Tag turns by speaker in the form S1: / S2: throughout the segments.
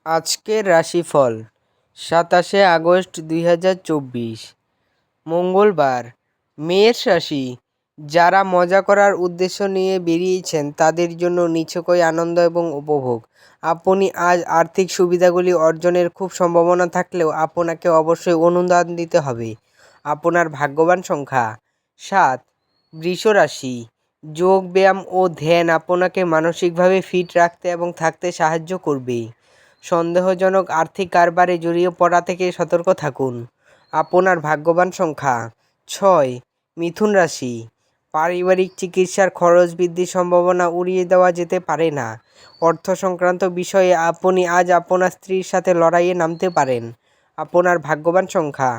S1: আজকের রাশিফল 27 আগস্ট 2024 মঙ্গলবার। মেষ রাশি, যারা মজা করার উদ্দেশ্য নিয়ে বেরিয়েছেন তাদের জন্য নিছকই আনন্দ এবং উপভোগ। আপনি আজ আর্থিক সুবিধাগুলি অর্জনের খুব সম্ভাবনা থাকলেও আপনাকে অবশ্যই অনুদান দিতে হবে। আপনার ভাগ্যবান সংখ্যা 7। বৃষ রাশি, যোগ ব্যায়াম ও ধ্যান আপনাকে মানসিকভাবে ফিট রাখতে এবং থাকতে সাহায্য করবে। সন্দেহজনক আর্থিক কারবারে জড়িয়ে পড়া থেকে সতর্ক থাকুন। আপনার ভাগ্যবান সংখ্যা 6। মিথুন রাশি, পারিবারিক চিকিৎসার খরচ বৃদ্ধির সম্ভাবনা উড়িয়ে দেওয়া যেতে পারে না। অর্থ সংক্রান্ত বিষয়ে আপনি আজ আপনার স্ত্রীর সাথে লড়াইয়ে নামতে পারেন। আপনার ভাগ্যবান সংখ্যা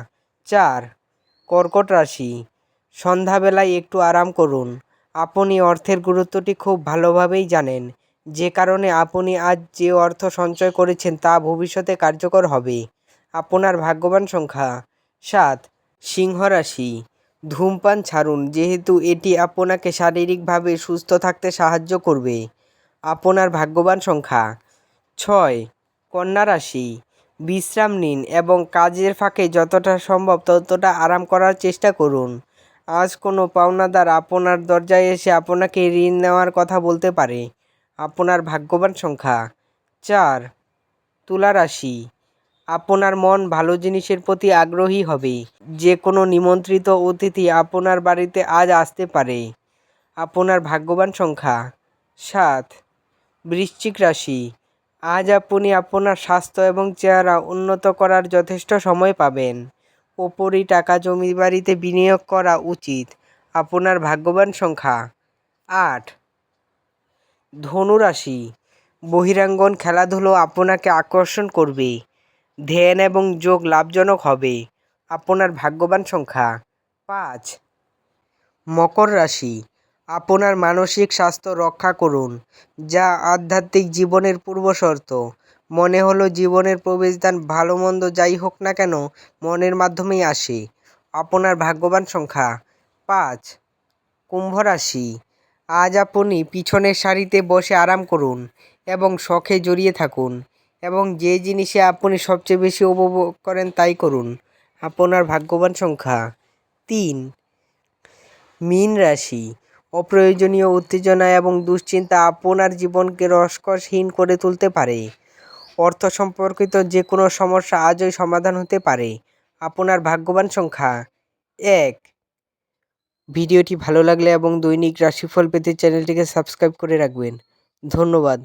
S1: 4। কর্কট রাশি, সন্ধ্যাবেলায় একটু আরাম করুন। আপনি অর্থের গুরুত্বটি খুব ভালোভাবেই জানেন, যে কারণে আপনি আজ যে অর্থ সঞ্চয় করেছেন তা ভবিষ্যতে কার্যকর হবে। আপনার ভাগ্যবান সংখ্যা 7। সিংহ রাশি, ধূমপান ছাড়ুন যেহেতু এটি আপনাকে শারীরিকভাবে সুস্থ থাকতে সাহায্য করবে। আপনার ভাগ্যবান সংখ্যা 6। কন্যা রাশি, বিশ্রাম নিন এবং কাজের ফাঁকে যতটা সম্ভব ততটা আরাম করার চেষ্টা করুন। আজ কোনো পাওনাদার আপনার দরজায় এসে আপনাকে ঋণ নেওয়ার কথা বলতে পারে। আপনার ভাগ্যবান সংখ্যা 4। তুলা রাশি, আপনার মন ভালো জিনিসের প্রতি আগ্রহী হবে। যে কোনো নিমন্ত্রিত অতিথি আপনার বাড়িতে আজ আসতে পারে। আপনার ভাগ্যবান সংখ্যা 7। বৃশ্চিক রাশি, আজ আপনি আপনার স্বাস্থ্য এবং চেহারা উন্নত করার যথেষ্ট সময় পাবেন। ওপরই টাকা জমি বাড়িতে বিনিয়োগ করা উচিত। আপনার ভাগ্যবান সংখ্যা 8। ধনু রাশি, বহিরাঙ্গন খেলাধুলো আপনাকে আকর্ষণ করবে। ধ্যান এবং যোগ লাভজনক হবে। আপনার ভাগ্যবান সংখ্যা 5। মকর রাশি, আপনার মানসিক স্বাস্থ্য রক্ষা করুন, যা আধ্যাত্মিক জীবনের পূর্বশর্ত। মনে হলো জীবনের প্রবেশদ্বার ভালো মন্দ যাই হোক না কেন মনের মাধ্যমেই আসে। আপনার ভাগ্যবান সংখ্যা 5। কুম্ভ রাশি, আজ আপনি পিছনের সারিতে বসে আরাম করুন এবং শখে জড়িয়ে থাকুন এবং যে জিনিসে আপনি সবচেয়ে বেশি উপভোগ করেন তাই করুন। আপনার ভাগ্যবান সংখ্যা 3। মীন রাশি, অপ্রয়োজনীয় উত্তেজনা এবং দুশ্চিন্তা আপনার জীবনকে রসকসহীন করে তুলতে পারে। অর্থ সম্পর্কিত যে কোনো সমস্যা আজই সমাধান হতে পারে। আপনার ভাগ্যবান সংখ্যা 1। ভিডিওটি ভালো লাগলে এবং দৈনিক রাশিফল পেতে চ্যানেলটিকে সাবস্ক্রাইব করে রাখবেন। ধন্যবাদ।